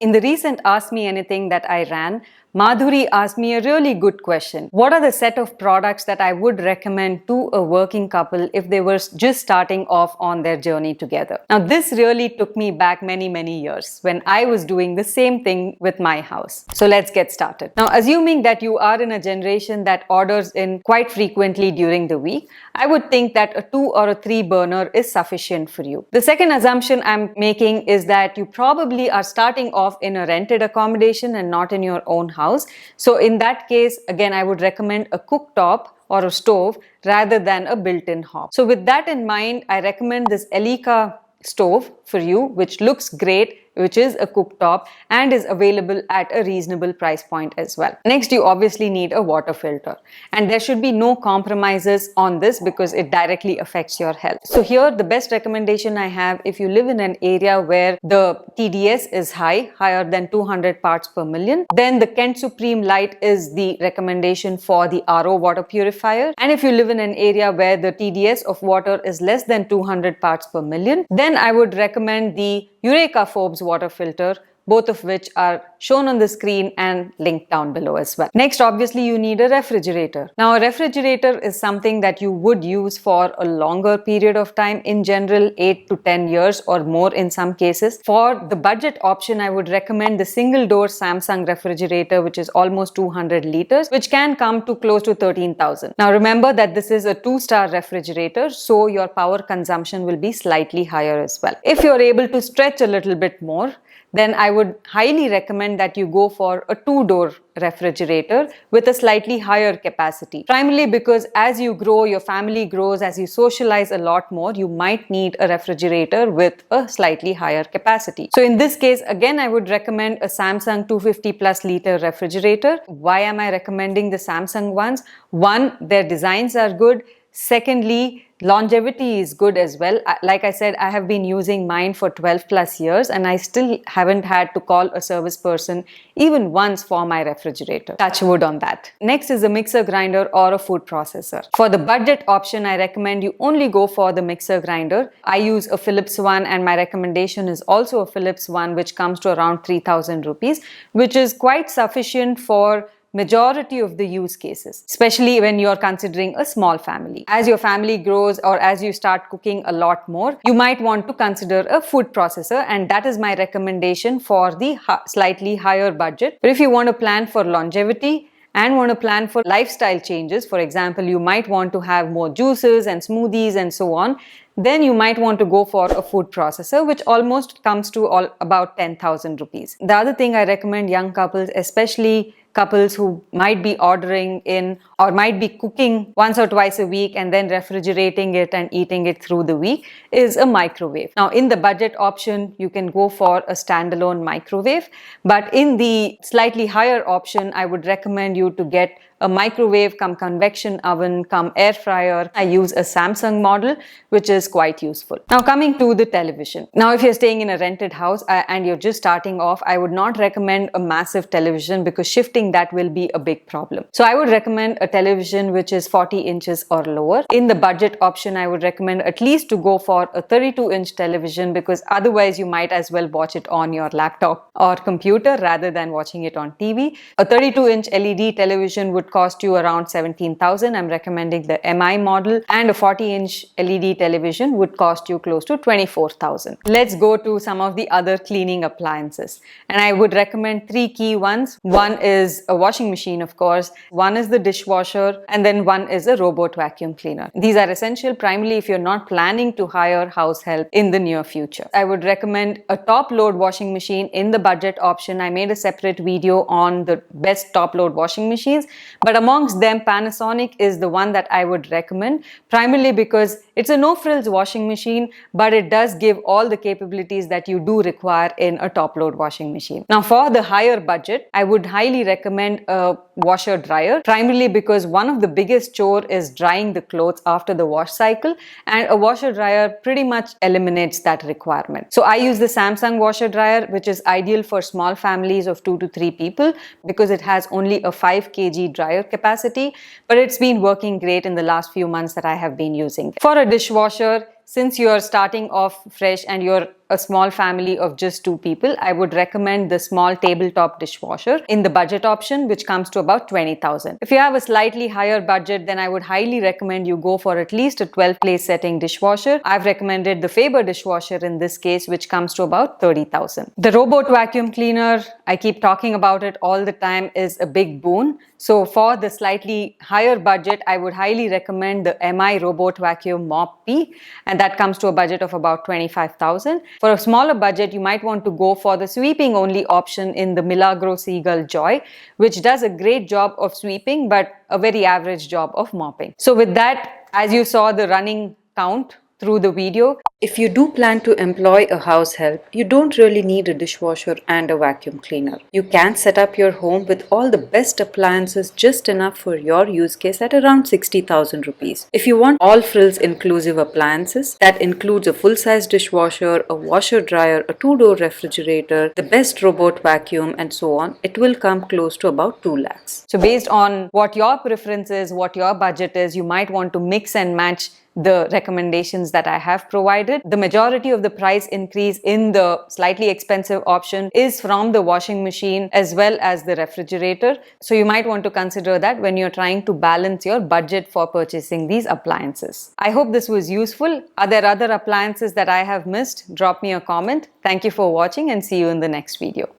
In the recent Ask Me Anything that I ran, Madhuri asked me a really good question. What are the set of products that I would recommend to a working couple if they were just starting off on their journey together? Now, this really took me back many years when I was doing the same thing with my house. So let's get started. Now, assuming that you are in a generation that orders in quite frequently during the week, I would think that a 2 or a 3 burner is sufficient for you. The second assumption I'm making is that you probably are starting off in a rented accommodation and not in your own house. So in that case, again, I would recommend a cooktop or a stove rather than a built-in hob. So with that in mind, I recommend this Elica stove for you, which looks great, which is a cooktop and is available at a reasonable price point as well. Next, you obviously need a water filter, and there should be no compromises on this because it directly affects your health. So here, the best recommendation I have, if you live in an area where the TDS is higher than 200 parts per million, then the Kent Supreme Light is the recommendation for the RO water purifier. And if you live in an area where the TDS of water is less than 200 parts per million, then I would recommend the Eureka Forbes water filter, both of which are shown on the screen and linked down below as well. Next, obviously, you need a refrigerator. Now, a refrigerator is something that you would use for a longer period of time, in general 8 to 10 years or more in some cases. For the budget option, I would recommend the single door Samsung refrigerator, which is almost 200 liters, which can come to close to 13,000. Now, remember that this is a 2-star refrigerator, so your power consumption will be slightly higher as well. If you're able to stretch a little bit more, then I would highly recommend that you go for a 2-door refrigerator with a slightly higher capacity. Primarily because as you grow, your family grows, as you socialize a lot more, you might need a refrigerator with a slightly higher capacity. So in this case, again, I would recommend a Samsung 250 plus liter refrigerator. Why am I recommending the Samsung ones? One, their designs are good. Secondly, longevity is good as well. Like I said, I have been using mine for 12 plus years and I still haven't had to call a service person even once for my refrigerator. Touch wood on that. Next is a mixer grinder or a food processor. For the budget option, I recommend you only go for the mixer grinder. I use a Philips one and my recommendation is also a Philips one, which comes to around 3,000 rupees, which is quite sufficient for majority of the use cases, especially when you're considering a small family. As your family grows or as you start cooking a lot more, you might want to consider a food processor, and that is my recommendation for the slightly higher budget. But if you want to plan for longevity and want to plan for lifestyle changes, for example, you might want to have more juices and smoothies and so on, then you might want to go for a food processor, which almost comes to about 10,000 rupees. The other thing I recommend young couples, especially couples who might be ordering in or might be cooking once or twice a week and then refrigerating it and eating it through the week, is a microwave. Now, in the budget option, you can go for a standalone microwave, but in the slightly higher option, I would recommend you to get a microwave come convection oven come air fryer. I use a Samsung model, which is quite useful. Now, coming to the television. Now, if you're staying in a rented house and you're just starting off, I would not recommend a massive television because shifting that will be a big problem. So I would recommend a television which is 40 inches or lower. In the budget option, I would recommend at least to go for a 32-inch television because otherwise you might as well watch it on your laptop or computer rather than watching it on TV. A 32-inch LED television would cost you around 17,000. I'm recommending the MI model, and a 40-inch LED television would cost you close to 24,000. Let's go to some of the other cleaning appliances, and I would recommend 3 key ones. One is a washing machine, of course. One is the dishwasher, and then one is a robot vacuum cleaner. These are essential primarily if you're not planning to hire house help in the near future. I would recommend a top load washing machine in the budget option. I made a separate video on the best top load washing machines, but amongst them, Panasonic is the one that I would recommend, primarily because it's a no-frills washing machine, but it does give all the capabilities that you do require in a top-load washing machine. Now, for the higher budget, I would highly recommend a washer dryer, primarily because one of the biggest chore is drying the clothes after the wash cycle, and a washer dryer pretty much eliminates that requirement. So I use the Samsung washer dryer, which is ideal for small families of 2 to 3 people because it has only a 5 kg dryer capacity, but it's been working great in the last few months that I have been using it. For a dishwasher, since you're starting off fresh and you're a small family of just 2 people, I would recommend the small tabletop dishwasher in the budget option, which comes to about 20,000. If you have a slightly higher budget, then I would highly recommend you go for at least a 12 place setting dishwasher. I've recommended the Faber dishwasher in this case, which comes to about 30,000. The robot vacuum cleaner, I keep talking about it all the time, is a big boon. So for the slightly higher budget, I would highly recommend the MI Robot Vacuum Mop P, and that comes to a budget of about 25,000. For a smaller budget, you might want to go for the sweeping only option in the Milagro Seagull Joy, which does a great job of sweeping but a very average job of mopping. So with that, as you saw the running count through the video, if you do plan to employ a house help, you don't really need a dishwasher and a vacuum cleaner. You can set up your home with all the best appliances just enough for your use case at around 60,000 rupees. If you want all frills inclusive appliances, that includes a full-size dishwasher, a washer dryer, a 2-door refrigerator, the best robot vacuum and so on, it will come close to about 2 lakhs. So based on what your preference is, what your budget is, you might want to mix and match the recommendations that I have provided. The majority of the price increase in the slightly expensive option is from the washing machine as well as the refrigerator. So you might want to consider that when you're trying to balance your budget for purchasing these appliances. I hope this was useful. Are there other appliances that I have missed? Drop me a comment. Thank you for watching and see you in the next video.